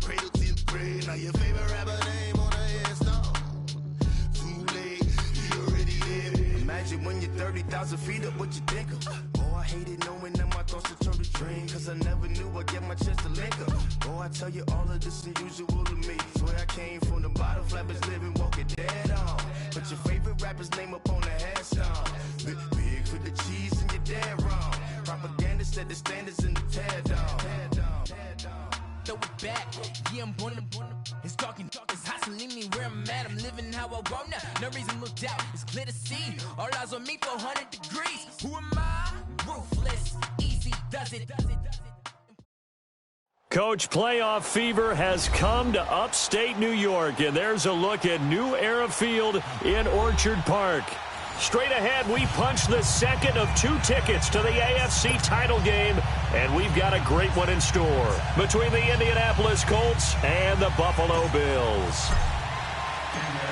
cradle to the grave. Now your favorite rapper name on a headstone. Too late, you already there. Imagine when you're 30,000 feet up, what you think of? Oh, I hated knowing that my thoughts would turn to dream, cause I never knew I'd get my chance to link up. Oh, I tell you all of this unusual to me. Swear I came from the bottom, flappers living, walking dead on. But your favorite rapper's name up on the headstone. Big for the cheese and you're dead wrong. Propaganda set the standards in the tear down. Throw it back, yeah, I'm born to it's talking, it's hustling me where I'm at. I'm living how I want now. No reason to doubt, it's clear to see. All eyes on me, 400 degrees. Who am I? Ruthless, easy, does it. Coach, playoff fever has come to upstate New York, and there's a look at New Era Field in Orchard Park. Straight ahead, we punch the second of 2 tickets to the AFC title game, and we've got a great one in store between the Indianapolis Colts and the Buffalo Bills.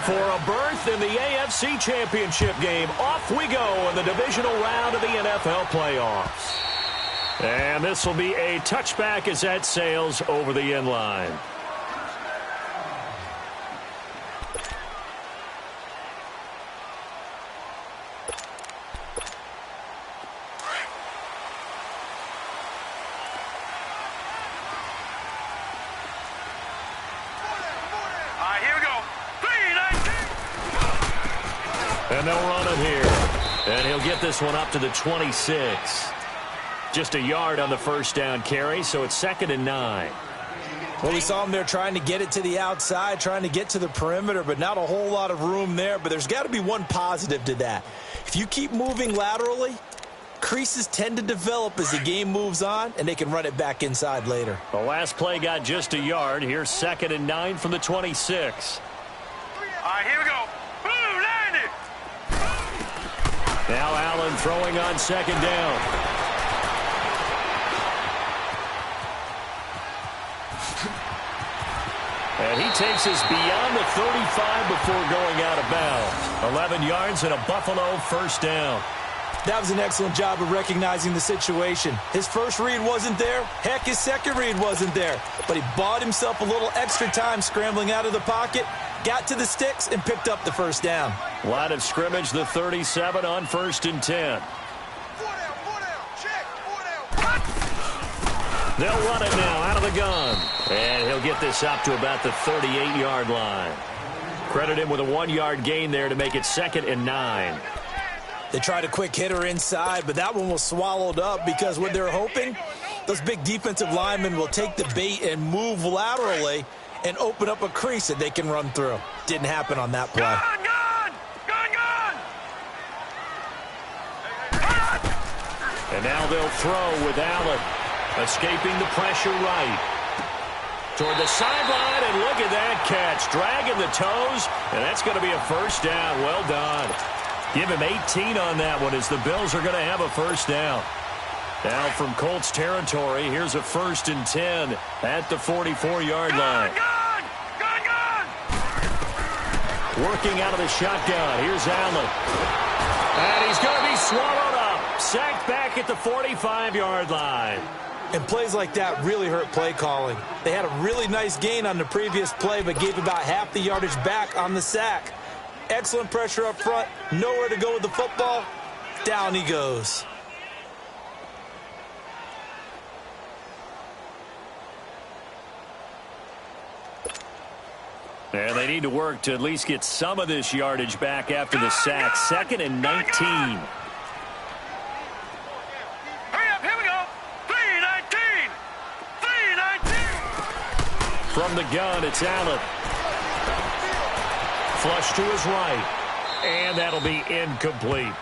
For a berth in the AFC Championship game, off we go in the divisional round of the NFL playoffs. And this will be a touchback as that sails over the end line. And they'll run him here. And he'll get this one up to the 26. Just a yard on the first down carry, so it's 2nd and 9. Well, we saw him there trying to get it to the outside, trying to get to the perimeter, but not a whole lot of room there. But there's got to be one positive to that. If you keep moving laterally, creases tend to develop as the game moves on, and they can run it back inside later. The last play got just a yard. Here's 2nd and 9 from the 26. All right, here we go. Boom, land it. Now Allen throwing on 2nd down. And he takes us beyond the 35 before going out of bounds. 11 yards and a Buffalo first down. That was an excellent job of recognizing the situation. His first read wasn't there. Heck, his second read wasn't there. But he bought himself a little extra time scrambling out of the pocket, got to the sticks, and picked up the first down. Line of scrimmage, the 37 on 1st and 10. They'll run it now out of the gun. And he'll get this up to about the 38-yard line. Credit him with a 1-yard gain there to make it 2nd and 9. They tried a quick hitter inside, but that one was swallowed up because what they're hoping, those big defensive linemen will take the bait and move laterally and open up a crease that they can run through. Didn't happen on that play. And now they'll throw with Allen. Escaping the pressure right. Toward the sideline, and look at that catch. Dragging the toes, and that's going to be a first down. Well done. Give him 18 on that one as the Bills are going to have a first down. Now from Colts territory, here's a 1st and 10 at the 44-yard line. Working out of the shotgun. Here's Allen. And he's going to be swallowed up. Sacked back at the 45-yard line. And plays like that really hurt play calling. They had a really nice gain on the previous play, but gave about half the yardage back on the sack. Excellent pressure up front. Nowhere to go with the football. Down he goes. And they need to work to at least get some of this yardage back after the sack. 2nd and 19. From the gun, it's Allen. Flush to his right. And that'll be incomplete.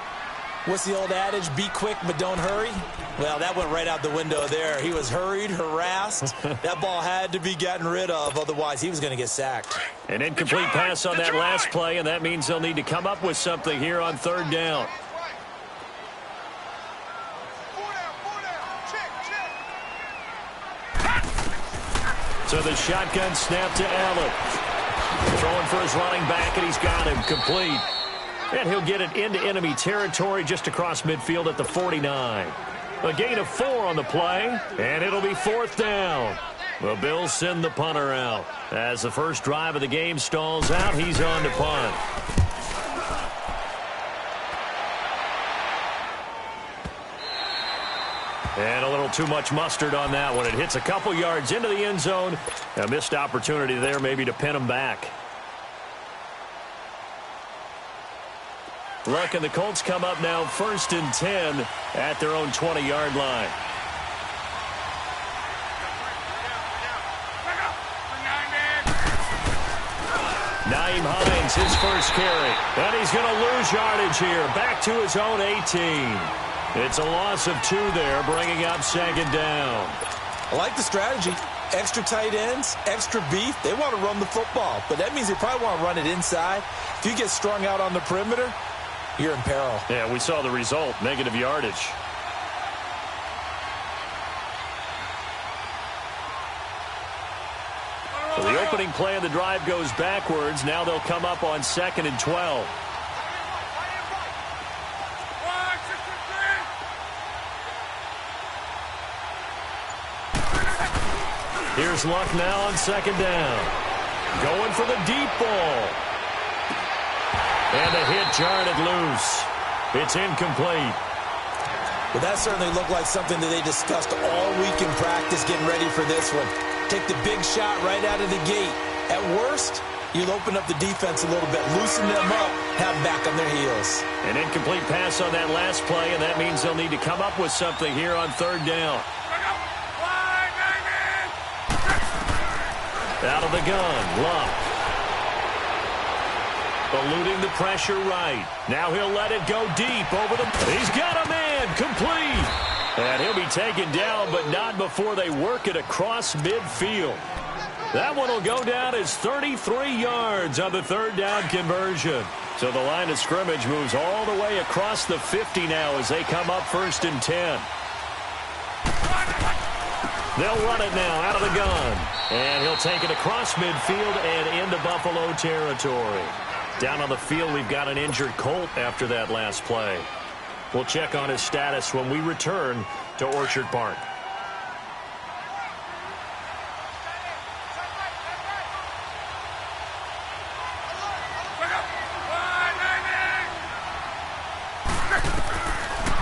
What's the old adage? Be quick, but don't hurry? Well, that went right out the window there. He was hurried, harassed. That ball had to be gotten rid of. Otherwise, he was going to get sacked. An incomplete pass on that last play, and that means they'll need to come up with something here on 3rd down. So the shotgun snap to Allen. Throwing for his running back, and he's got him complete. And he'll get it into enemy territory just across midfield at the 49. A gain of 4 on the play, and it'll be 4th down. The Bills send the punter out. As the first drive of the game stalls out, he's on to punt. And a little too much mustard on that one. It hits a couple yards into the end zone. A missed opportunity there maybe to pin him back. Look, and the Colts come up now 1st and 10 at their own 20-yard line. Naeem Hines, his first carry. And he's going to lose yardage here. Back to his own 18. It's a loss of 2 there, bringing up 2nd down. I like the strategy. Extra tight ends, extra beef. They want to run the football, but that means they probably want to run it inside. If you get strung out on the perimeter, you're in peril. Yeah, we saw the result, negative yardage. So the opening play of the drive goes backwards. Now they'll come up on 2nd and 12. Here's Luck now on 2nd down. Going for the deep ball. And a hit jarred it loose. It's incomplete. Well, that certainly looked like something that they discussed all week in practice getting ready for this one. Take the big shot right out of the gate. At worst, you'll open up the defense a little bit, loosen them up, have them back on their heels. An incomplete pass on that last play, and that means they'll need to come up with something here on 3rd down. Out of the gun, Luck. Eluding the pressure right. Now he'll let it go deep over the... He's got a man, complete. And he'll be taken down, but not before they work it across midfield. That one will go down as 33 yards on the 3rd down conversion. So the line of scrimmage moves all the way across the 50 now as they come up 1st and 10. They'll run it now out of the gun. And he'll take it across midfield and into Buffalo territory. Down on the field, we've got an injured Colt after that last play. We'll check on his status when we return to Orchard Park.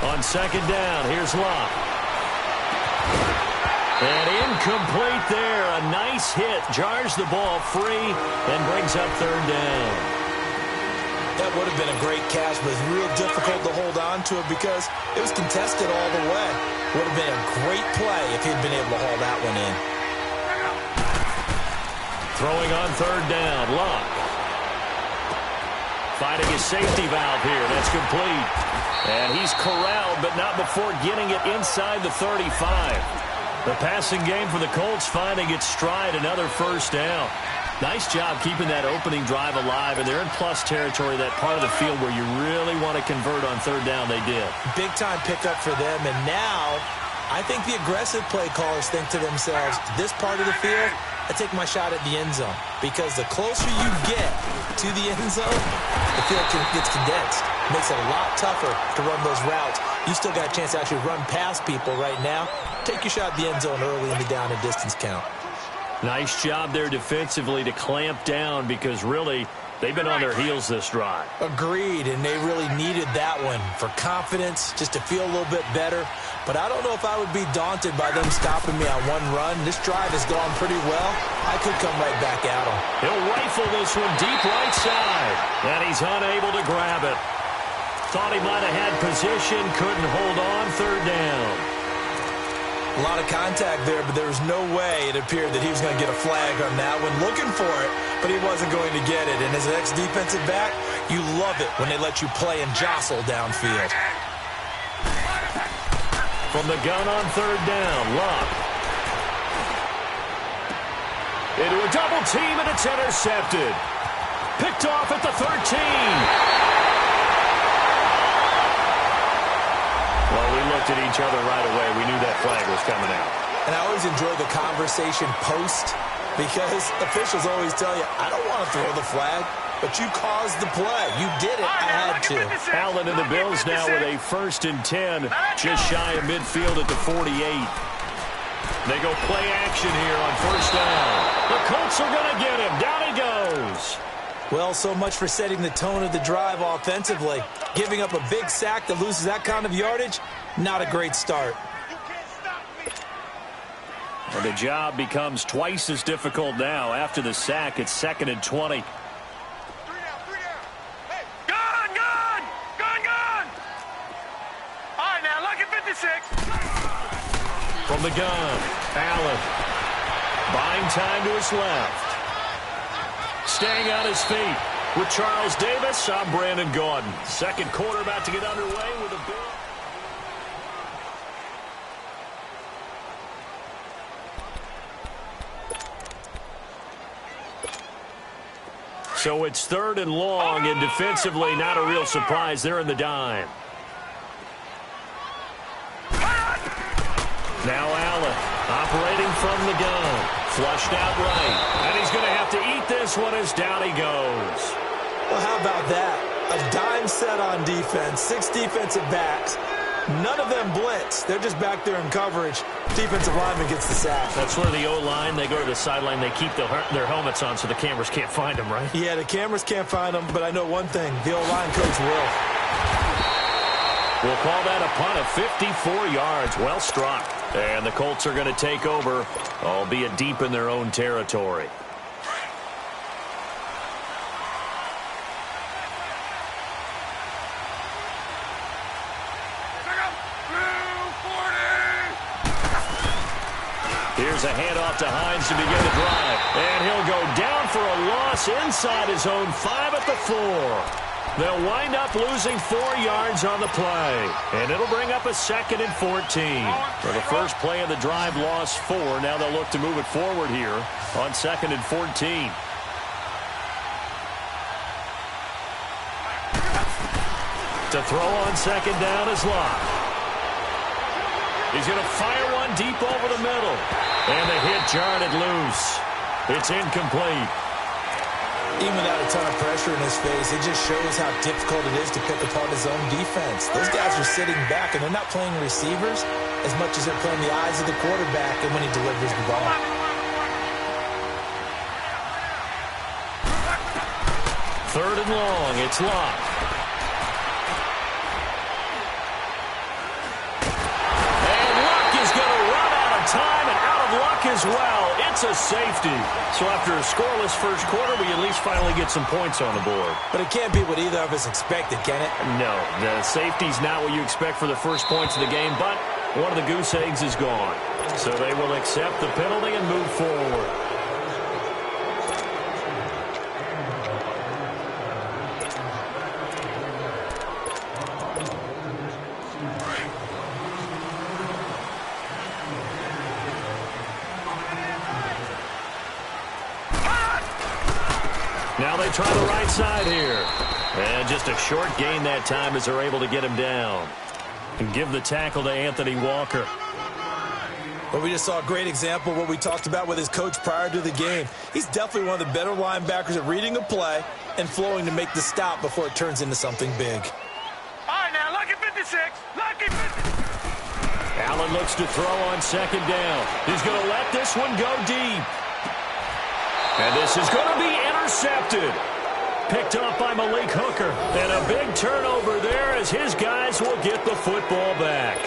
On 2nd down, here's Luck. And incomplete there. A nice hit. Jars the ball free and brings up 3rd down. That would have been a great catch, but it's real difficult to hold on to it because it was contested all the way. Would have been a great play if he'd been able to haul that one in. Throwing on 3rd down, Luck. Finding his safety valve here. That's complete. And he's corralled, but not before getting it inside the 35. The passing game for the Colts finding its stride, another 1st down. Nice job keeping that opening drive alive, and they're in plus territory, that part of the field where you really want to convert on 3rd down. They did. Big-time pickup for them, and now I think the aggressive play callers think to themselves, this part of the field, I take my shot at the end zone, because the closer you get to the end zone, the field gets condensed. It makes it a lot tougher to run those routes. You still got a chance to actually run past people right now. Take your shot at the end zone early in the down and distance count. Nice job there defensively to clamp down because really they've been on their heels this drive. Agreed, and they really needed that one for confidence, just to feel a little bit better. But I don't know if I would be daunted by them stopping me on one run. This drive has gone pretty well. I could come right back at them. He'll rifle this one deep right side, and he's unable to grab it. Thought he might have had position, couldn't hold on, 3rd down. A lot of contact there, but there was no way it appeared that he was going to get a flag on that one. Looking for it, but he wasn't going to get it. And as an ex-defensive back, you love it when they let you play and jostle downfield. From the gun on 3rd down, Luck. Into a double team, and it's intercepted. Picked off at the 13. Well, we looked at each other right away. We knew that flag was coming out. And I always enjoy the conversation post because officials always tell you, I don't want to throw the flag, but you caused the play. You did it. I had to. Allen and the Bills now with a 1st and 10, just shy of midfield at the 48. They go play action here on first down. The Colts are going to get him. Down he goes. Well, so much for setting the tone of the drive offensively. Giving up a big sack that loses that kind of yardage, not a great start. And the job becomes twice as difficult now. After the sack, it's 2nd and 20. From the gun, Allen. Buying time to his left. Staying on his feet with Charles Davis. I'm Brandon Gaudin. Second quarter about to get underway with a big... So it's 3rd and long, and defensively not a real surprise. They're in the dime. Now Allen, operating from the gun. Flushed out right. And he's going to have to eat this one as down he goes. Well, how about that? A dime set on defense, 6 defensive backs. None of them blitz. They're just back there in coverage. Defensive lineman gets the sack. That's where the O-line, they go to the sideline, they keep their helmets on so the cameras can't find them, right? Yeah, the cameras can't find them, but I know one thing. The O-line coach will. We'll call that a punt of 54 yards. Well struck. And the Colts are going to take over, albeit deep in their own territory. Here's a handoff to Hines to begin the drive. And he'll go down for a loss inside his own 5 at the 4. They'll wind up losing 4 yards on the play. And it'll bring up a 2nd and 14. For the first play of the drive, lost 4. Now they'll look to move it forward here on 2nd and 14. To throw on 2nd down is Locke. He's going to fire one deep over the middle. And the hit jarred it loose. It's incomplete. Even without a ton of pressure in his face, it just shows how difficult it is to pick apart his own defense. Those guys are sitting back, and they're not playing receivers as much as they're playing the eyes of the quarterback and when he delivers the ball. Third and long, it's Locke. And Locke is going to run out of time and out of luck as well. It's a safety. So after a scoreless first quarter, we at least finally get some points on the board. But it can't be what either of us expected, can it? No, the safety's not what you expect for the first points of the game, but one of the goose eggs is gone. So they will accept the penalty and move forward. Now they try the right side here. And just a short gain that time as they're able to get him down. And give the tackle to Anthony Walker. Well, we just saw a great example of what we talked about with his coach prior to the game. He's definitely one of the better linebackers at reading a play and flowing to make the stop before it turns into something big. All right, now, lucky 56. Lucky 56. Allen looks to throw on 2nd down. He's going to let this one go deep. And this is going to be intercepted. Picked up by Malik Hooker. And a big turnover there as his guys will get the football back.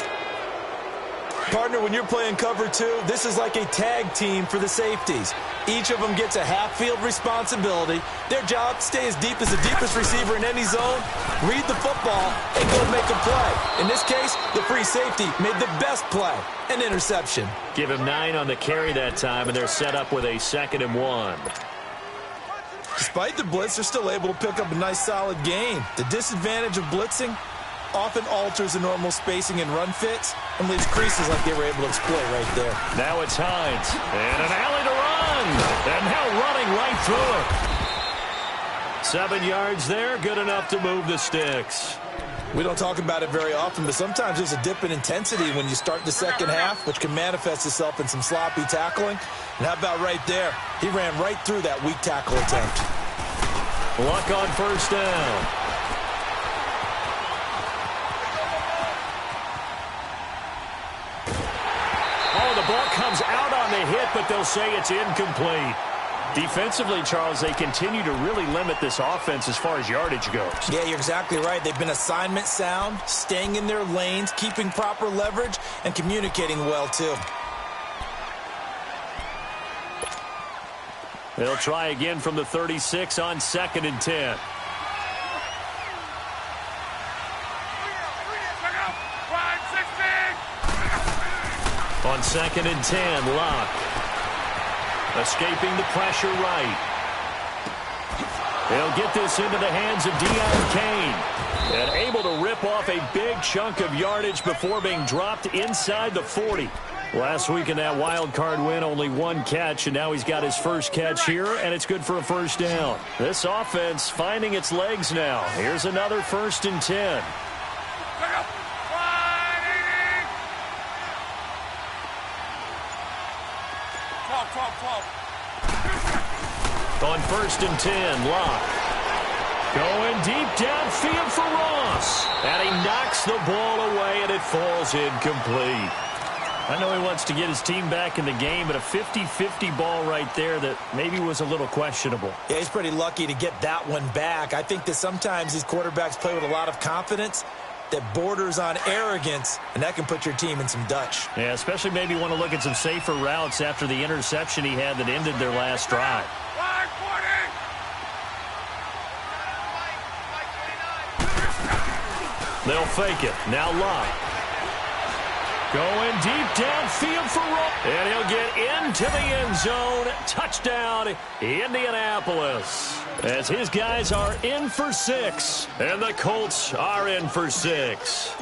Partner, when you're playing cover 2, this is like a tag team for the safeties. Each of them gets a half-field responsibility. Their job, stay as deep as the deepest receiver in any zone, read the football, and go make a play. In this case, the free safety made the best play, an interception. Give him 9 on the carry that time, and they're set up with a 2nd and 1. Despite the blitz, they're still able to pick up a nice, solid gain. The disadvantage of blitzing often alters the normal spacing and run fits and leaves creases like they were able to exploit right there. Now it's Hines. And an alley to run. And now running right through it. 7 yards there, good enough to move the sticks. We don't talk about it very often, but sometimes there's a dip in intensity when you start the second half, which can manifest itself in some sloppy tackling. And how about right there? He ran right through that weak tackle attempt. Luck on first down. Oh, the the ball comes out on the hit, but they'll say it's incomplete. Defensively, Charles, they continue to really limit this offense as far as yardage goes. Yeah, you're exactly right. They've been assignment sound, staying in their lanes, keeping proper leverage, and communicating well, too. They'll try again from the 36 on 2nd and 10. On 2nd and 10, Locke. Escaping the pressure right. They'll get this into the hands of Deion Kane. And able to rip off a big chunk of yardage before being dropped inside the 40. Last week in that wild card win, only one catch, and now he's got his first catch here, and it's good for a first down. This offense finding its legs now. Here's another 1st and 10. On 1st and 10, Locke. Going deep downfield for Ross. And he knocks the ball away, and it falls incomplete. I know he wants to get his team back in the game, but a 50-50 ball right there that maybe was a little questionable. Yeah, he's pretty lucky to get that one back. I think that sometimes these quarterbacks play with a lot of confidence that borders on arrogance, and that can put your team in some Dutch. Yeah, especially maybe want to look at some safer routes after the interception he had that ended their last drive. They'll fake it. Now Locke. Going deep downfield for Ross. And he'll get into the end zone. Touchdown, Indianapolis. As his guys are in for 6. And the Colts are in for 6.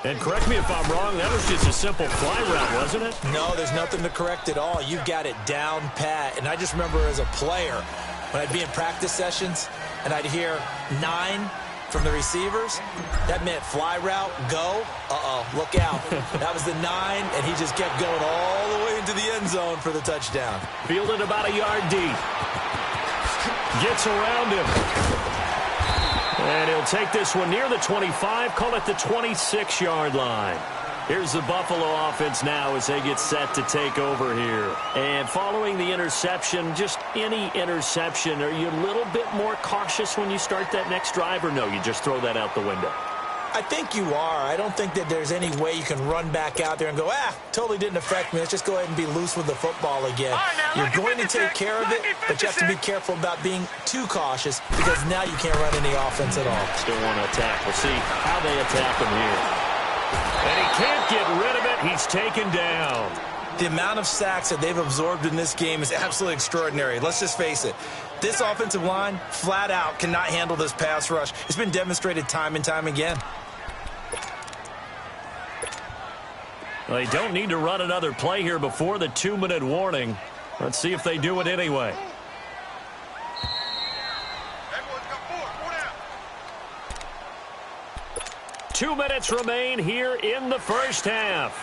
And correct me if I'm wrong, that was just a simple fly route, wasn't it? No, there's nothing to correct at all. You've got it down pat. And I just remember as a player, when I'd be in practice sessions, and I'd hear 9 from the receivers, that meant fly route, go, look out. That was the 9, and he just kept going all the way into the end zone for the touchdown. Fielded about a yard deep. Gets around him. And he'll take this one near the 25, call it the 26-yard line. Here's the Buffalo offense now as they get set to take over here. And following the interception, just any interception, are you a little bit more cautious when you start that next drive, or no, you just throw that out the window? I think you are. I don't think that there's any way you can run back out there and go, totally didn't affect me. Let's just go ahead and be loose with the football again. You're going to take care of it, but you have to be careful about being too cautious because now you can't run any offense at all. Still want to attack. We'll see how they attack him here. And he can't get rid of it. He's taken down. The amount of sacks that they've absorbed in this game is absolutely extraordinary. Let's just face it. This offensive line, flat out, cannot handle this pass rush. It's been demonstrated time and time again. Well, they don't need to run another play here before the 2-minute warning. Let's see if they do it anyway. Two minutes remain here in the first half.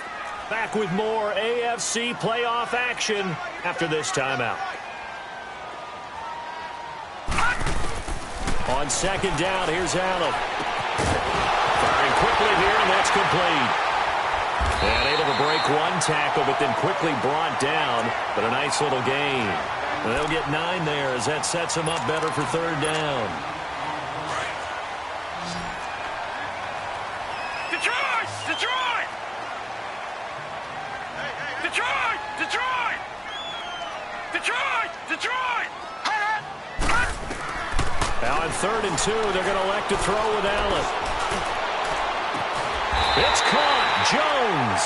Back with more AFC playoff action after this timeout. On 2nd down, here's Allen. Firing quickly here, and that's complete. And able to break one tackle, but then quickly brought down. But a nice little gain. And they'll get 9 there as that sets them up better for 3rd down. Now on 3rd and 2, they're going to elect to throw with Allen. It's caught. Jones.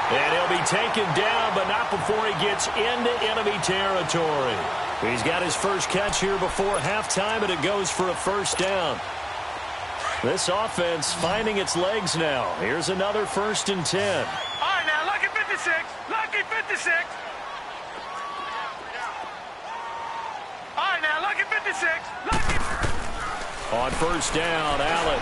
And he'll be taken down, but not before he gets into enemy territory. He's got his first catch here before halftime, and it goes for a 1st down. This offense finding its legs now. Here's another 1st and 10. All right, now, lucky 56. Lucky 56. All right, now, lucky 56. Lucky. On 1st down, Allen.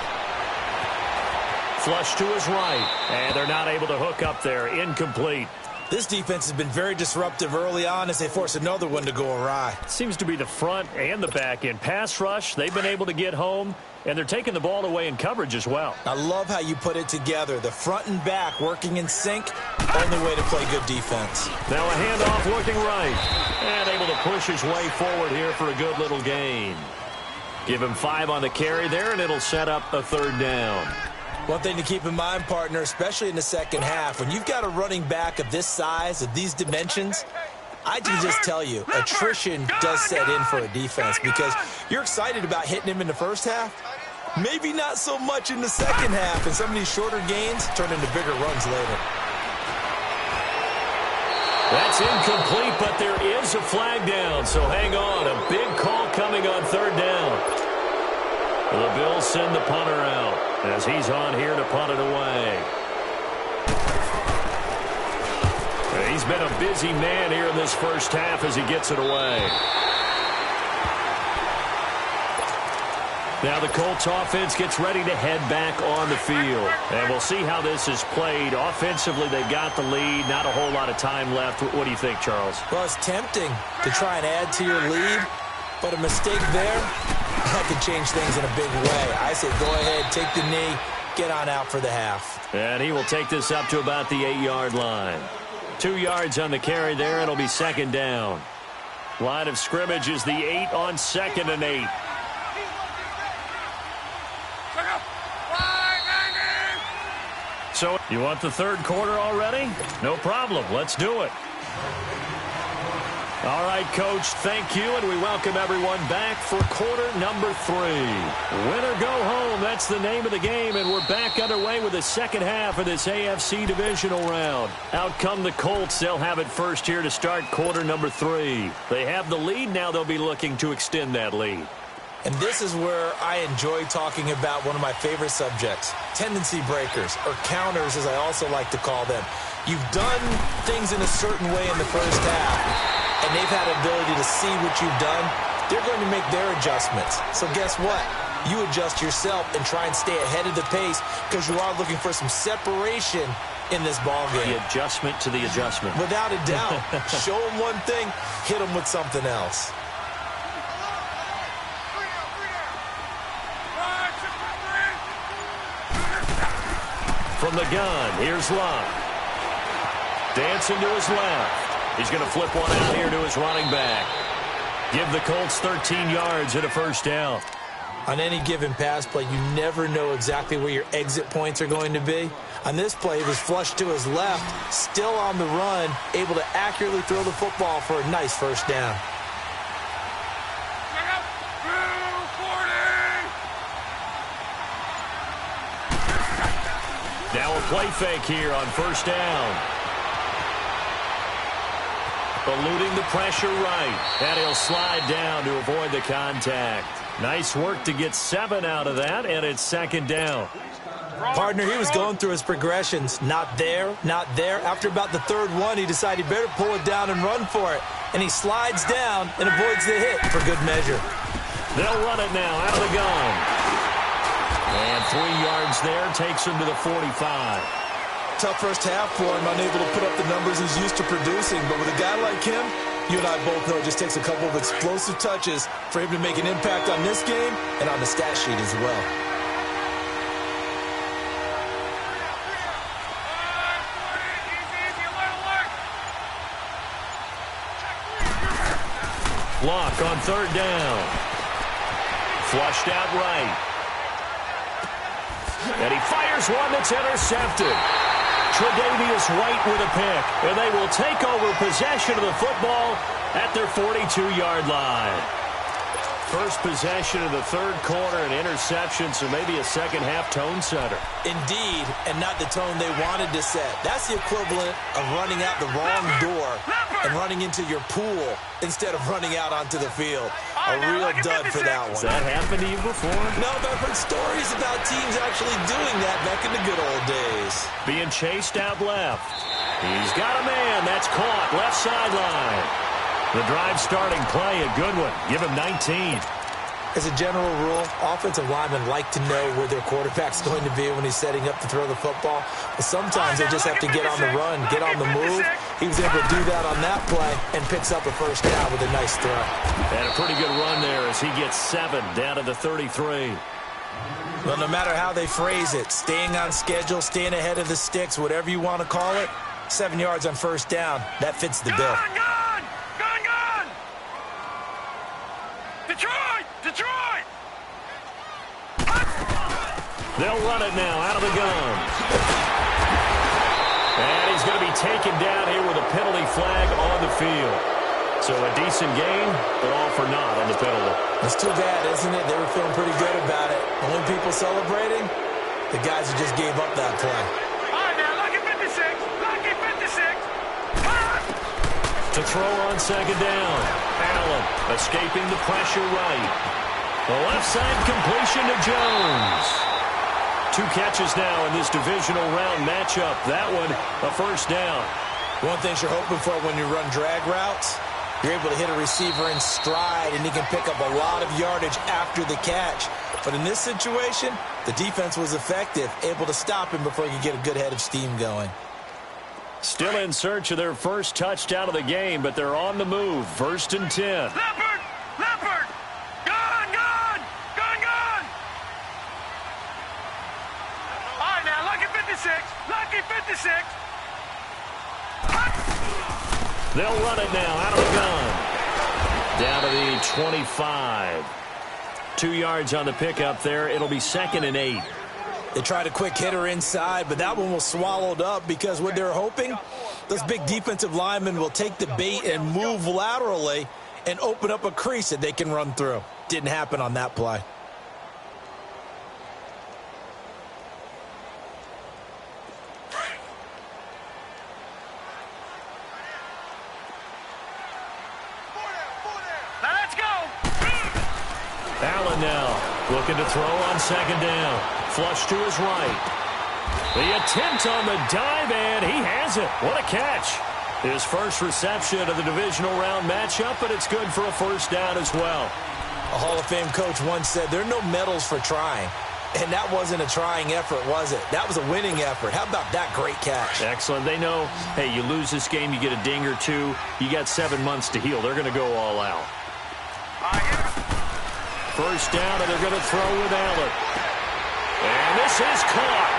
Flush to his right. And they're not able to hook up there. Incomplete. This defense has been very disruptive early on as they force another one to go awry. Seems to be the front and the back end. Pass rush, they've been able to get home, and they're taking the ball away in coverage as well. I love how you put it together. The front and back working in sync, only way to play good defense. Now a handoff looking right, and able to push his way forward here for a good little gain. Give him 5 on the carry there, and it'll set up a 3rd down. One thing to keep in mind, partner, especially in the second half, when you've got a running back of this size, of these dimensions, I can just tell you, attrition does set in for a defense because you're excited about hitting him in the first half. Maybe not so much in the second half, and some of these shorter gains turn into bigger runs later. That's incomplete, but there is a flag down, so hang on. A big call coming on 3rd down. The Bills send the punter out as he's on here to punt it away. He's been a busy man here in this first half as he gets it away. Now the Colts offense gets ready to head back on the field. And we'll see how this is played. Offensively, they've got the lead. Not a whole lot of time left. What do you think, Charles? Well, it's tempting to try and add to your lead, but a mistake there, that could change things in a big way. I say go ahead, take the knee, get on out for the half. And he will take this up to about the 8-yard line. 2 yards on the carry there. It'll be 2nd down. Line of scrimmage is the 8 on 2nd and 8. So you want the 3rd quarter already? No problem. Let's do it. All right, Coach, thank you, and we welcome everyone back for quarter number 3. Win or go home, that's the name of the game, and we're back underway with the second half of this AFC divisional round. Out come the Colts. They'll have it first here to start quarter number 3. They have the lead. Now they'll be looking to extend that lead. And this is where I enjoy talking about one of my favorite subjects, tendency breakers, or counters as I also like to call them. You've done things in a certain way in the first half, and they've had the ability to see what you've done. They're going to make their adjustments. So guess what? You adjust yourself and try and stay ahead of the pace because you are looking for some separation in this ball game. The adjustment to the adjustment. Without a doubt. Show them one thing, hit them with something else. From the gun, here's Love. Dancing to his left. He's going to flip one out here to his running back. Give the Colts 13 yards and a 1st down. On any given pass play, you never know exactly where your exit points are going to be. On this play, it was flushed to his left, still on the run, able to accurately throw the football for a nice 1st down. Now a play fake here on 1st down. Eluding the pressure right. And he'll slide down to avoid the contact. Nice work to get 7 out of that, and it's 2nd down. Partner, he was going through his progressions. Not there, not there. After about the 3rd one, he decided he better pull it down and run for it. And he slides down and avoids the hit for good measure. They'll run it now out of the gun. And 3 yards there takes him to the 45. Tough first half for him, unable to put up the numbers he's used to producing. But with a guy like him, you and I both know it just takes a couple of explosive touches for him to make an impact on this game and on the stat sheet as well. Block on 3rd down. Flushed out right. And he fires one that's intercepted. Tre'Davious White with a pick. And they will take over possession of the football at their 42-yard line. First possession of the 3rd quarter, an interception, so maybe a second-half tone setter. Indeed, and not the tone they wanted to set. That's the equivalent of running out the wrong door and running into your pool instead of running out onto the field. A real dud for that one. Has that happened to you before? No, but I've heard stories about teams actually doing that back in the good old days. Being chased out left. He's got a man. That's caught. Left sideline. The drive starting play, a good one. Give him 19. As a general rule, offensive linemen like to know where their quarterback's going to be when he's setting up to throw the football. But sometimes they just have to get on the run, get on the move. He was able to do that on that play and picks up a first down with a nice throw. And a pretty good run there as he gets 7 down to the 33. Well, no matter how they phrase it, staying on schedule, staying ahead of the sticks, whatever you want to call it, 7 yards on first down, that fits the bill. Gone! Detroit! They'll run it now out of the gun. And he's going to be taken down here with a penalty flag on the field. So a decent game, but all for naught on the penalty. It's too bad, isn't it? They were feeling pretty good about it. Only people celebrating, the guys who just gave up that play. All right, now, lucky 56. To throw on second down. Allen escaping the pressure right. The left side completion to Jones. 2 catches now in this divisional round matchup. That one, a first down. One thing you're hoping for when you run drag routes, you're able to hit a receiver in stride, and he can pick up a lot of yardage after the catch. But in this situation, the defense was effective, able to stop him before he could get a good head of steam going. Still in search of their first touchdown of the game, but they're on the move. 1st and 10. Leopard! Gone! All right, now, lucky 56. They'll run it now out of the gun. Down to the 25. 2 yards on the pickup there. It'll be 2nd and 8. They tried a quick hitter inside, but that one was swallowed up because what they're hoping, those big defensive linemen will take the bait and move laterally and open up a crease that they can run through. Didn't happen on that play. Now let's go! Allen now looking to throw on second down. Flush to his right. The attempt on the dive, and he has it. What a catch. His first reception of the divisional round matchup, but it's good for a first down as well. A Hall of Fame coach once said, there are no medals for trying. And that wasn't a trying effort, was it? That was a winning effort. How about that great catch? Excellent. They know, hey, you lose this game, you get a ding or 2. You got 7 months to heal. They're going to go all out. First down, and they're going to throw with Allen. And this is caught.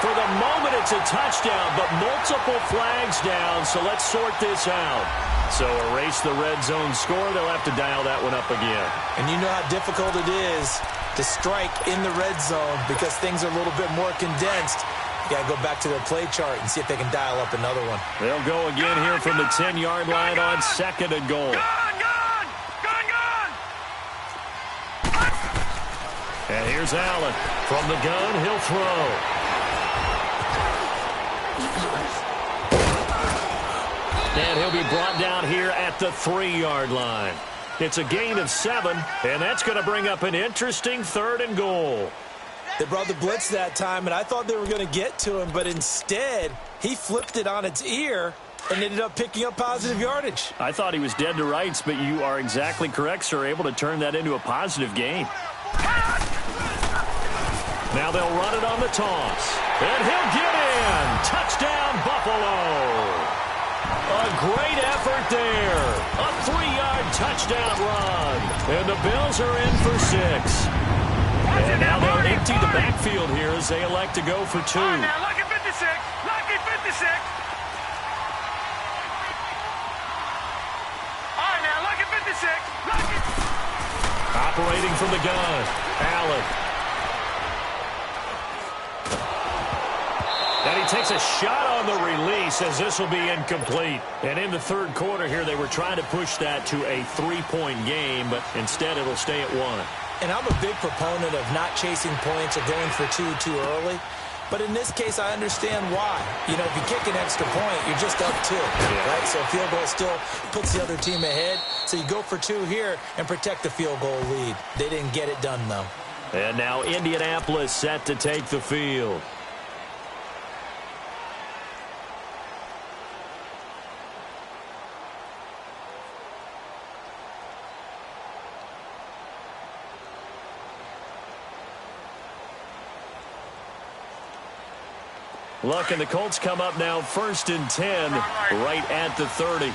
For the moment, it's a touchdown, but multiple flags down, so let's sort this out. So erase the red zone score. They'll have to dial that one up again. And you know how difficult it is to strike in the red zone because things are a little bit more condensed. You got to go back to their play chart and see if they can dial up another one. They'll go again here from the 10-yard line on 2nd and goal. And here's Allen. From the gun, he'll throw. And he'll be brought down here at the 3-yard line. It's a gain of 7, and that's going to bring up an interesting 3rd and goal. They brought the blitz that time, and I thought they were going to get to him, but instead, he flipped it on its ear and ended up picking up positive yardage. I thought he was dead to rights, but you are exactly correct, sir, able to turn that into a positive gain. Now they'll run it on the toss. And he'll get in. Touchdown, Buffalo. A great effort there. A 3-yard touchdown run. And the Bills are in for 6. And now they'll empty the backfield here as they elect to go for 2. Now, lucky 56. All right, now, lucky 56. Operating from the gun. Allen. And he takes a shot on the release as this will be incomplete. And in the 3rd quarter here, they were trying to push that to a 3-point game, but instead it'll stay at 1. And I'm a big proponent of not chasing points or going for 2 too early. But in this case, I understand why. You know, if you kick an extra point, you're just up 2, right? So a field goal still puts the other team ahead. So you go for 2 here and protect the field goal lead. They didn't get it done, though. And now Indianapolis set to take the field. Look, and the Colts come up now 1st and 10 right at the 30.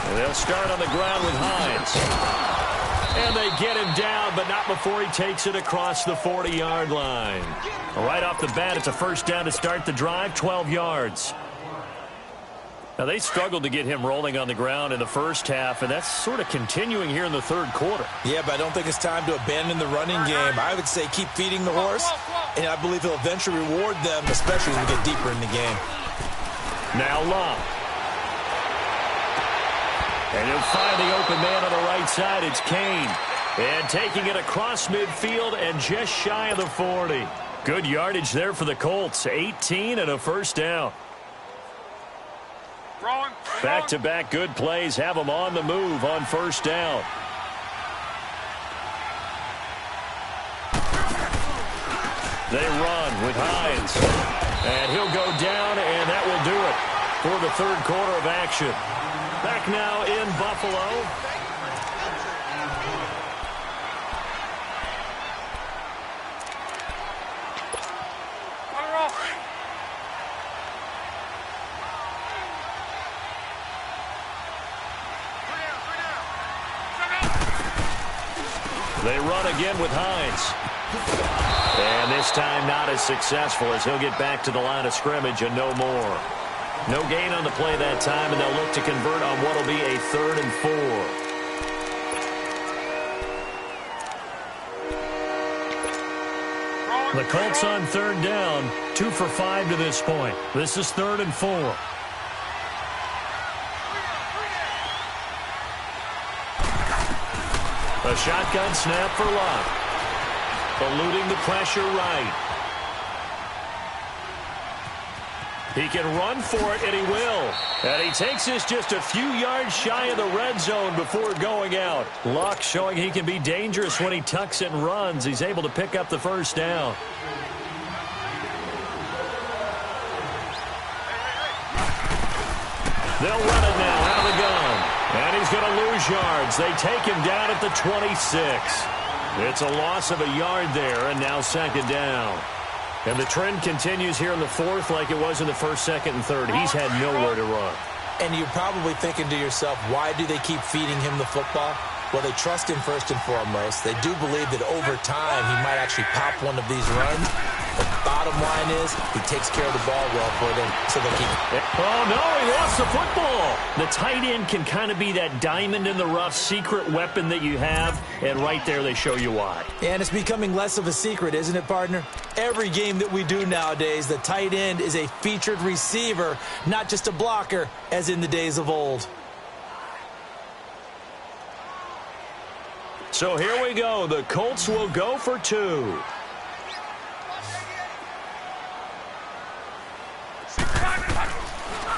And they'll start on the ground with Hines. And they get him down, but not before he takes it across the 40-yard line. Right off the bat, it's a first down to start the drive, 12 yards. Now, they struggled to get him rolling on the ground in the first half, and that's sort of continuing here in the third quarter. Yeah, but I don't think it's time to abandon the running game. I would say keep feeding the horse, and I believe he'll eventually reward them, especially when we get deeper in the game. Now Love. And he'll find the open man on the right side. It's Kane. And taking it across midfield and just shy of the 40. Good yardage there for the Colts. 18 and a first down. Back-to-back good plays have them on the move on first down. They run with Hines. And he'll go down, and that will do it for the third quarter of action. Back now in Buffalo. They run again with Hines. And this time not as successful as he'll get back to the line of scrimmage and no more. No gain on the play that time, and they'll look to convert on what will be a 3rd and 4. The Colts on 3rd down, 2 for 5 to this point. This is 3rd and 4. A shotgun snap for Love. Eluding the pressure right. He can run for it, and he will. And he takes this just a few yards shy of the red zone before going out. Luck showing he can be dangerous when he tucks it and runs. He's able to pick up the first down. They'll run it now out of the gun. And he's going to lose yards. They take him down at the 26. It's a loss of a yard there, and now 2nd down. And the trend continues here in the 4th like it was in the 1st, 2nd, and 3rd. He's had nowhere to run. And you're probably thinking to yourself, why do they keep feeding him the football? Well, they trust him first and foremost. They do believe that over time he might actually pop one of these runs. The bottom line is he takes care of the ball well for them, so they keep it. Oh, no, he lost the football. The tight end can kind of be that diamond in the rough secret weapon that you have, and right there they show you why. And it's becoming less of a secret, isn't it, partner? Every game that we do nowadays, the tight end is a featured receiver, not just a blocker, as in the days of old. So here we go. The Colts will go for 2.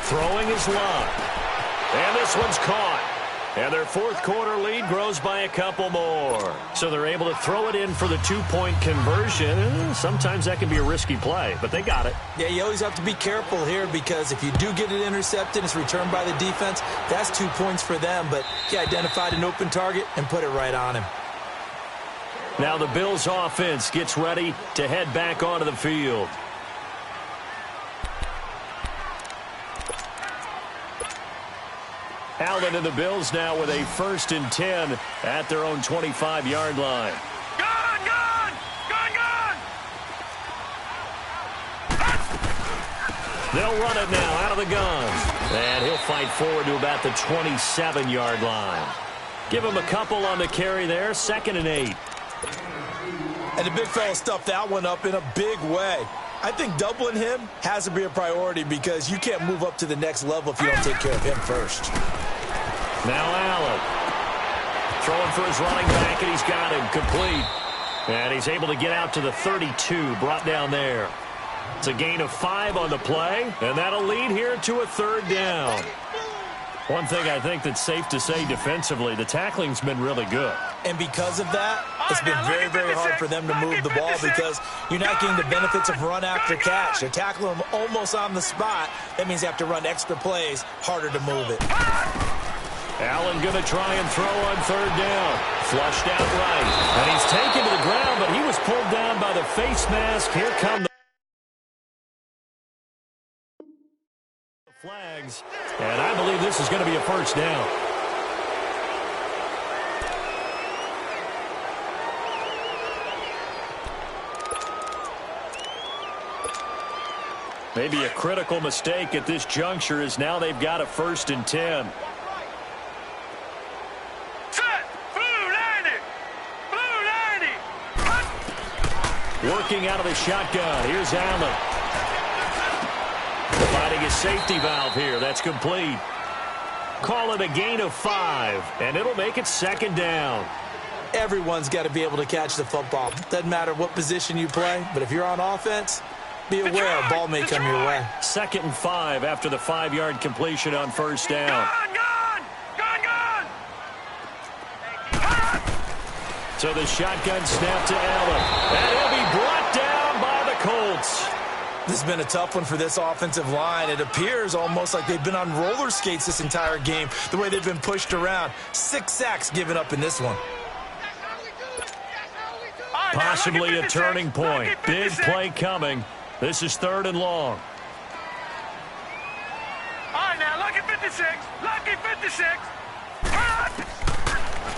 Throwing is Love. And this one's caught. And their 4th quarter lead grows by a couple more. So they're able to throw it in for the 2-point conversion. Sometimes that can be a risky play, but they got it. Yeah, you always have to be careful here because if you do get it intercepted, it's returned by the defense. That's 2 points for them, but he identified an open target and put it right on him. Now the Bills offense gets ready to head back onto the field. Allen and the Bills now with a 1st and 10 at their own 25-yard line. Gun! They'll run it now out of the gun. And he'll fight forward to about the 27-yard line. Give him a couple on the carry there. 2nd and 8. And the big fella stuffed that one up in a big way. I think doubling him has to be a priority because you can't move up to the next level if you don't take care of him first. Now Allen. Throwing for his running back, and he's got him complete. And he's able to get out to the 32, brought down there. It's a gain of 5 on the play, and that'll lead here to a 3rd down. One thing I think that's safe to say defensively, the tackling's been really good. And because of that, it's been very, very hard for them to move the ball because you're not getting the benefits of run after catch. You're tackling them almost on the spot. That means you have to run extra plays, harder to move it. Allen going to try and throw on third down. Flushed out right. And he's taken to the ground, but he was pulled down by the face mask. Here come the flags. And I believe this is going to be a first down. Maybe a critical mistake at this juncture is now they've got a 1st and 10. Working out of the shotgun. Here's Allen. Providing a safety valve here. That's complete. Call it a gain of 5, and it'll make it 2nd down. Everyone's got to be able to catch the football. Doesn't matter what position you play, but if you're on offense, be aware a ball may come your way. 2nd and 5 after the 5-yard completion on 1st down. So the shotgun snap to Allen. And he'll be brought down by the Colts. This has been a tough one for this offensive line. It appears almost like they've been on roller skates this entire game, the way they've been pushed around. 6 sacks given up in this one. Possibly a turning point. Big play coming. This is 3rd and long. All right, now, lucky 56. Lucky 56.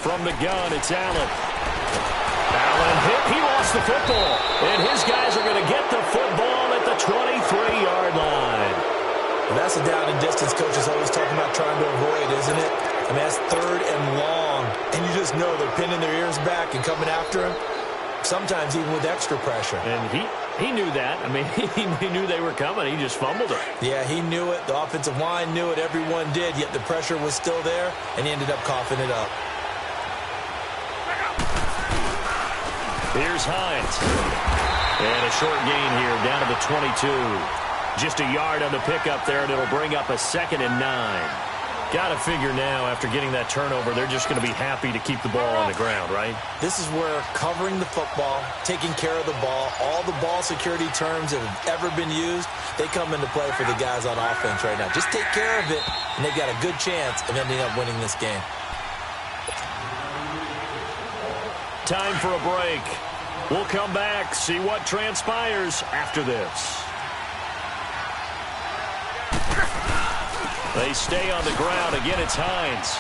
From the gun, it's Allen. Allen hit. He lost the football. And his guys are going to get the football at the 23-yard line. Well, that's a down and distance coach is always talking about trying to avoid, isn't it? I mean, that's 3rd and long. And you just know they're pinning their ears back and coming after him. Sometimes even with extra pressure. And he knew that. I mean, he knew they were coming. He just fumbled it. Yeah, he knew it. The offensive line knew it. Everyone did. Yet the pressure was still there, and he ended up coughing it up. Here's Hines. And a short gain here down to the 22. Just a yard on the pickup there, and it'll bring up a 2nd and 9. Got to figure now, after getting that turnover, they're just going to be happy to keep the ball on the ground, right? This is where covering the football, taking care of the ball, all the ball security terms that have ever been used, they come into play for the guys on offense right now. Just take care of it, and they've got a good chance of ending up winning this game. Time for a break. We'll come back, see what transpires after this. They stay on the ground. Again, it's Hines.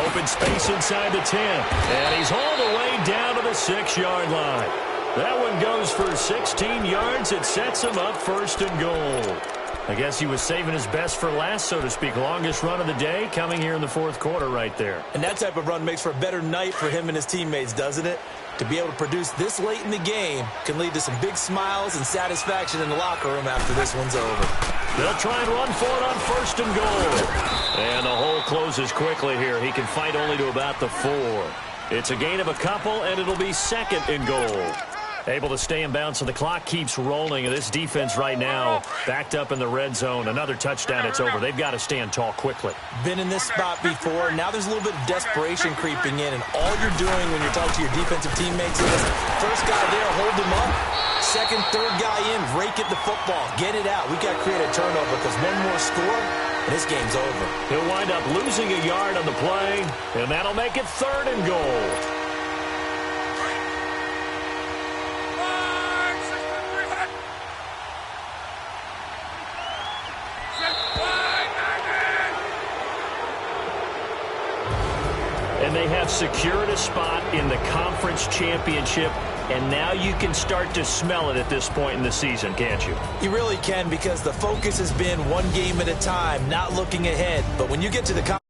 Open space inside the 10. And he's all the way down to the 6-yard line. That one goes for 16 yards. It sets him up 1st and goal. I guess he was saving his best for last, so to speak. Longest run of the day coming here in the 4th quarter right there. And that type of run makes for a better night for him and his teammates, doesn't it? To be able to produce this late in the game can lead to some big smiles and satisfaction in the locker room after this one's over. They'll try and run for it on 1st and goal. And the hole closes quickly here. He can fight only to about the 4. It's a gain of a couple, and it'll be 2nd and goal. Able to stay in bounds, so the clock keeps rolling. And this defense right now backed up in the red zone. Another touchdown, it's over. They've got to stand tall quickly. Been in this spot before. Now there's a little bit of desperation creeping in. And all you're doing when you're talking to your defensive teammates is, first guy there, hold him up. Second, third guy in, rake at the football. Get it out. We've got to create a turnover because one more score, and this game's over. He'll wind up losing a yard on the play, and that'll make it 3rd and goal. And they have secured a spot in the conference championship, and now you can start to smell it at this point in the season, can't you? You really can, because the focus has been one game at a time, not looking ahead. But when you get to the